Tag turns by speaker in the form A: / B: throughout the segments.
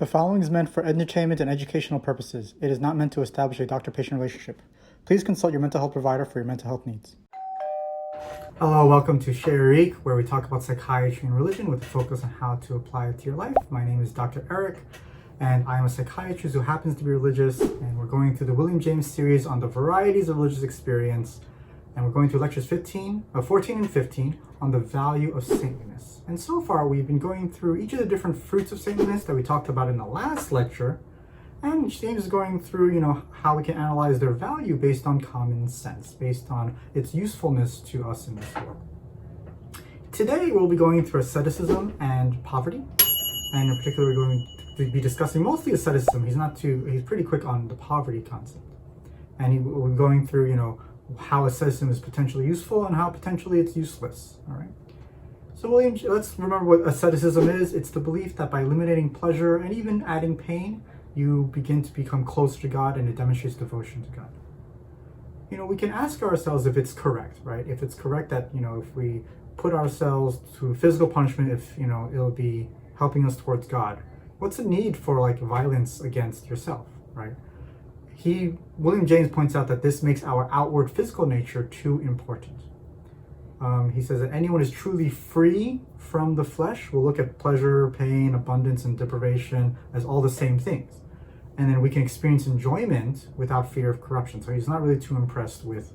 A: The following is meant for entertainment and educational purposes. It is not meant to establish a doctor-patient relationship. Please consult your mental health provider for your mental health needs. Hello, welcome to Chez Eric, where we talk about psychiatry and religion with a focus on how to apply it to your life. My name is Dr. Eric, and I am a psychiatrist who happens to be religious, and we're going through the William James series on the varieties of religious experience, and we're going through lectures 14 and 15 on the value of saintliness. And so far, we've been going through each of the different fruits of saintliness that we talked about in the last lecture, and James is going through, how we can analyze their value based on common sense, based on its usefulness to us in this world. Today, we'll be going through asceticism and poverty, and in particular, we're going to be discussing mostly asceticism. He's pretty quick on the poverty concept, and we're going through, how asceticism is potentially useful and how potentially it's useless. All right. So William, let's remember what asceticism is. It's the belief that by eliminating pleasure and even adding pain, you begin to become closer to God, and it demonstrates devotion to God. We can ask ourselves if it's correct, right? If it's correct that, if we put ourselves to physical punishment, if, it'll be helping us towards God. What's the need for violence against yourself, right? William James points out that this makes our outward physical nature too important. He says that anyone is truly free from the flesh will look at pleasure, pain, abundance, and deprivation as all the same things. And then we can experience enjoyment without fear of corruption. So he's not really too impressed with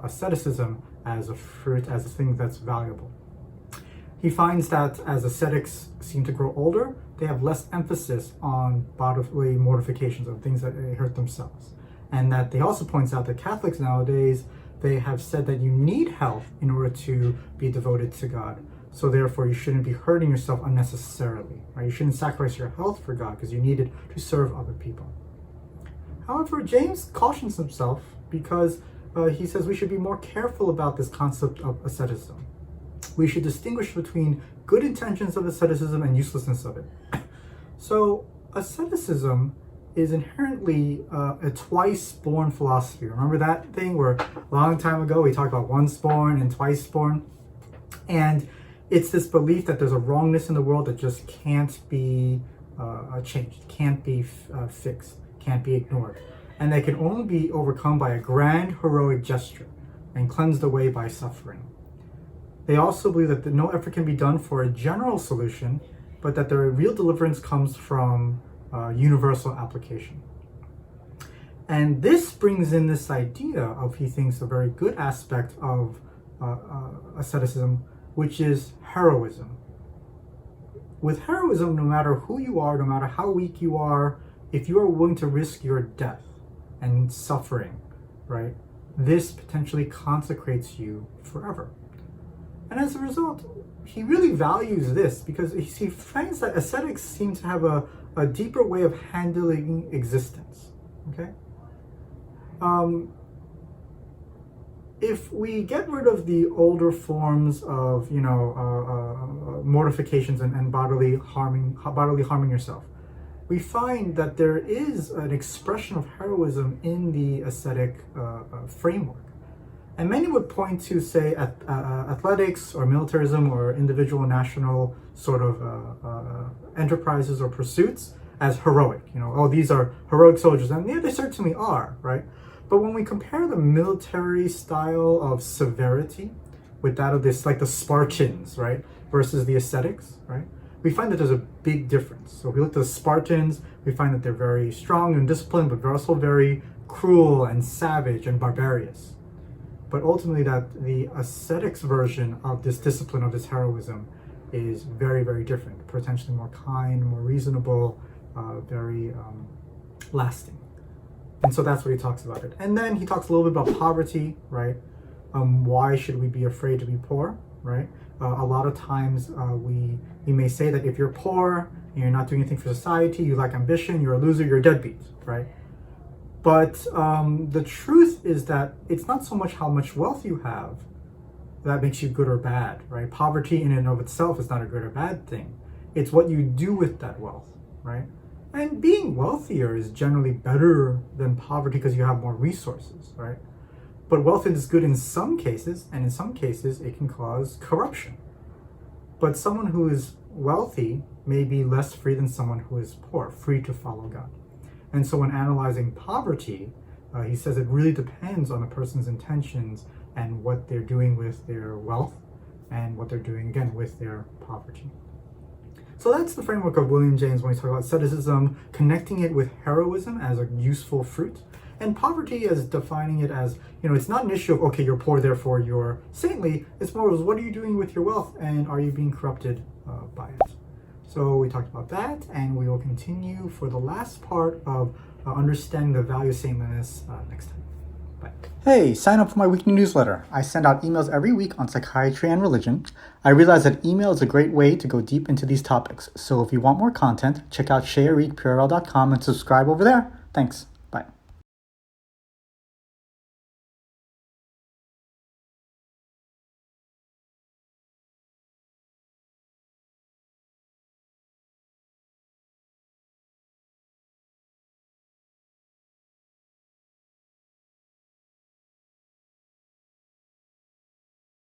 A: asceticism as a fruit, as a thing that's valuable. He finds that as ascetics seem to grow older, they have less emphasis on bodily mortifications, of things that hurt themselves. And that he also points out that Catholics nowadays, they have said that you need health in order to be devoted to God. So therefore, you shouldn't be hurting yourself unnecessarily, right? You shouldn't sacrifice your health for God because you need it to serve other people. However, James cautions himself because he says we should be more careful about this concept of asceticism. We should distinguish between good intentions of asceticism and uselessness of it. So asceticism is inherently a twice-born philosophy. Remember that thing where a long time ago we talked about once-born and twice-born? And it's this belief that there's a wrongness in the world that just can't be changed, can't be fixed, can't be ignored. And that can only be overcome by a grand heroic gesture and cleansed away by suffering. They also believe that no effort can be done for a general solution, but that the real deliverance comes from universal application. And this brings in this idea of, he thinks, a very good aspect of asceticism, which is heroism. With heroism, no matter who you are, no matter how weak you are, if you are willing to risk your death and suffering, right, this potentially consecrates you forever. And as a result, he really values this because he finds that ascetics seem to have a deeper way of handling existence, okay? If we get rid of the older forms of, mortifications and bodily harming yourself, we find that there is an expression of heroism in the ascetic framework. And many would point to, say, athletics or militarism or individual national sort of enterprises or pursuits as heroic. These are heroic soldiers. And yeah, they certainly are, right? But when we compare the military style of severity with that of this, like the Spartans, right, versus the ascetics, right, we find that there's a big difference. So if we look at the Spartans, we find that they're very strong and disciplined, but they're also very cruel and savage and barbarous. But ultimately, that the ascetics version of this discipline, of this heroism, is very, very different, potentially more kind, more reasonable, very lasting. And so that's what he talks about it. And then he talks a little bit about poverty, right? Why should we be afraid to be poor, right? A lot of times we may say that if you're poor and you're not doing anything for society, you lack ambition, you're a loser, you're a deadbeat, right? But the truth is that it's not so much how much wealth you have that makes you good or bad, right? Poverty in and of itself is not a good or bad thing. It's what you do with that wealth, right? And being wealthier is generally better than poverty because you have more resources, right? But wealth is good in some cases, and in some cases it can cause corruption. But someone who is wealthy may be less free than someone who is poor, free to follow God. And so when analyzing poverty, he says it really depends on a person's intentions and what they're doing with their wealth and what they're doing, again, with their poverty. So that's the framework of William James when we talk about asceticism, connecting it with heroism as a useful fruit, and poverty as defining it as, it's not an issue of, okay, you're poor, therefore you're saintly. It's more of, what are you doing with your wealth, and are you being corrupted by it? So we talked about that, and we will continue for the last part of understanding the value of saintliness next time. Bye. Hey, sign up for my weekly newsletter. I send out emails every week on psychiatry and religion. I realize that email is a great way to go deep into these topics. So if you want more content, check out chesericpurl.com and subscribe over there. Thanks.